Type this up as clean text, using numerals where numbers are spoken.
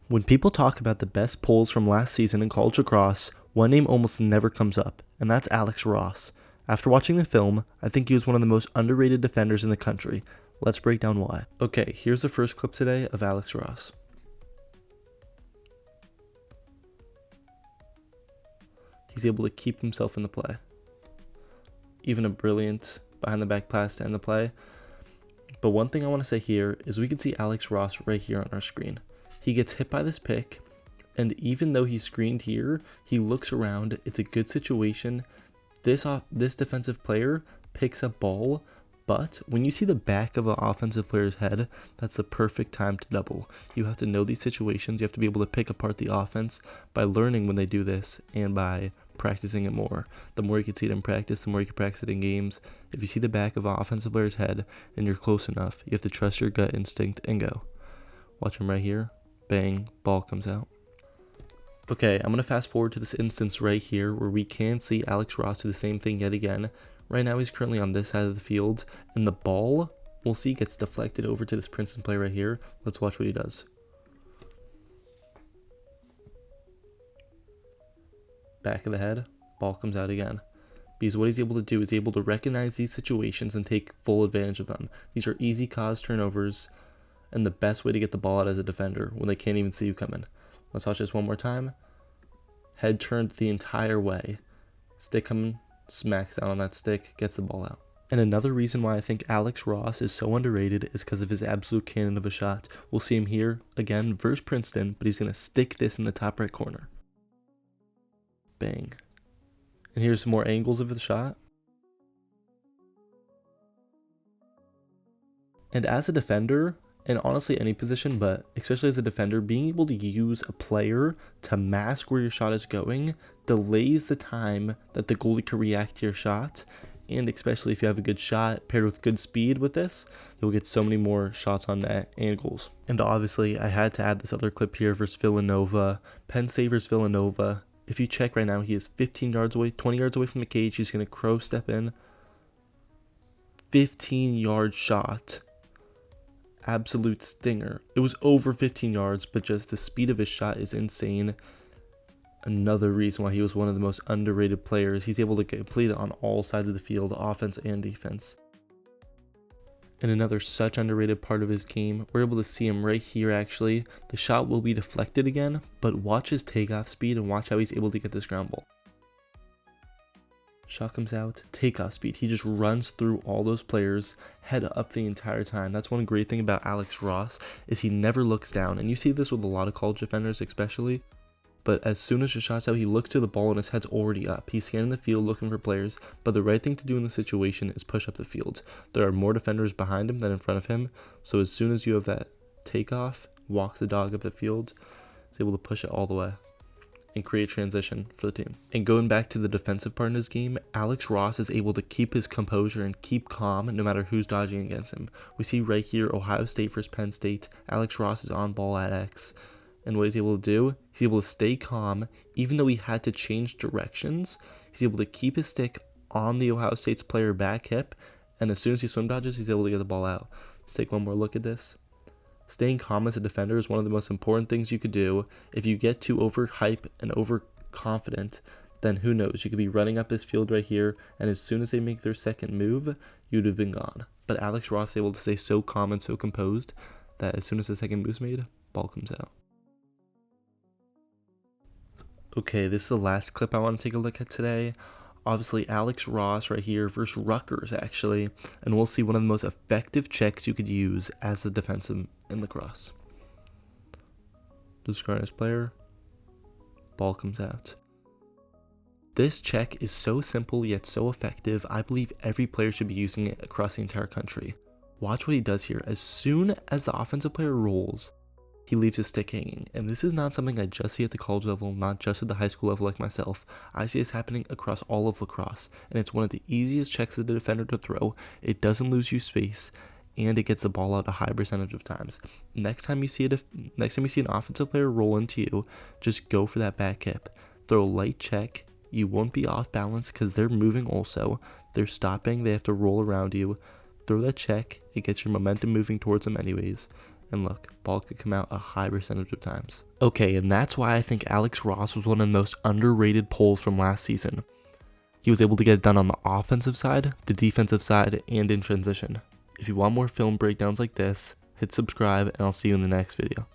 When people talk about the best pulls from last season in college lacrosse, one name almost never comes up, and that's Alex Ross. After watching the film, I think he was one of the most underrated defenders in the country. Let's break down why. Okay, here's the first clip today of Alex Ross. He's able to keep himself in the play. Even a brilliant behind the back pass to end the play. But one thing I want to say here is we can see Alex Ross right here on our screen. He gets hit by this pick, and even though he's screened here, he looks around. It's a good situation. This defensive player picks up ball, but when you see the back of an offensive player's head, that's the perfect time to double. You have to know these situations. You have to be able to pick apart the offense by learning when they do this and by practicing it more. The more you can see it in practice, the more you can practice it in games. If you see the back of an offensive player's head and you're close enough, you have to trust your gut instinct and go. Watch him right here. Bang, ball comes out. Okay, I'm going to fast forward to this instance right here where we can see Alex Ross do the same thing yet again. Right now he's currently on this side of the field, and the ball, we'll see, gets deflected over to this Princeton player right here. Let's watch what he does. Back of the head, ball comes out again. Because what he's able to do is able to recognize these situations and take full advantage of them. These are easy cause turnovers, and the best way to get the ball out as a defender when they can't even see you coming. Let's watch this one more time. Head turned the entire way. Stick coming, smacks down on that stick, gets the ball out. And another reason why I think Alex Ross is so underrated is because of his absolute cannon of a shot. We'll see him here again versus Princeton, but he's going to stick this in the top right corner. Bang. And here's some more angles of the shot. And as a defender, and honestly any position, but especially as a defender, being able to use a player to mask where your shot is going delays the time that the goalie can react to your shot. And especially if you have a good shot paired with good speed with this, you'll get so many more shots on net and goals. And obviously I had to add this other clip here versus Villanova. Penn State versus Villanova. If you check right now, he is 15 yards away, 20 yards away from the cage. He's going to crow step in. 15-yard shot. Absolute stinger. It was over 15 yards, but just the speed of his shot is insane. Another reason why he was one of the most underrated players. He's able to complete it on all sides of the field, offense and defense. And another such underrated part of his game, we're able to see him right here actually. The shot will be deflected again, but watch his takeoff speed and watch how he's able to get this ground ball. Shot comes out, takeoff speed. He just runs through all those players, head up the entire time. That's one great thing about Alex Ross is he never looks down. And you see this with a lot of college defenders especially. But as soon as the shot's out, he looks to the ball and his head's already up. He's scanning the field looking for players. But the right thing to do in this situation is push up the field. There are more defenders behind him than in front of him. So as soon as you have that takeoff, walks the dog up the field, he's able to push it all the way and create transition for the team. And going back to the defensive part in his game, Alex Ross is able to keep his composure and keep calm no matter who's dodging against him. We see right here, Ohio State versus Penn State. Alex Ross is on ball at X. And what he's able to do, he's able to stay calm. Even though he had to change directions, he's able to keep his stick on the Ohio State's player back hip. And as soon as he swim dodges, he's able to get the ball out. Let's take one more look at this. Staying calm as a defender is one of the most important things you could do. If you get too overhyped and overconfident, then who knows? You could be running up this field right here, and as soon as they make their second move, you'd have been gone. But Alex Ross is able to stay so calm and so composed that as soon as the second move's made, ball comes out. Okay, this is the last clip I want to take a look at today. Obviously, Alex Ross right here versus Rutgers, actually. And we'll see one of the most effective checks you could use as a defenseman in lacrosse. Describe his player. Ball comes out. This check is so simple yet so effective. I believe every player should be using it across the entire country. Watch what he does here. As soon as the offensive player rolls, he leaves his stick hanging. And this is not something I just see at the college level, not just at the high school level like myself. I see this happening across all of lacrosse, and it's one of the easiest checks as a defender to throw. It doesn't lose you space, and it gets the ball out a high percentage of times. Next time you see an offensive player roll into you, just go for that back hip. Throw a light check. You won't be off balance because they're moving also. They're stopping. They have to roll around you. Throw that check. It gets your momentum moving towards them anyways. And look, ball could come out a high percentage of times. Okay, and that's why I think Alex Ross was one of the most underrated polls from last season. He was able to get it done on the offensive side, the defensive side, and in transition. If you want more film breakdowns like this, hit subscribe, and I'll see you in the next video.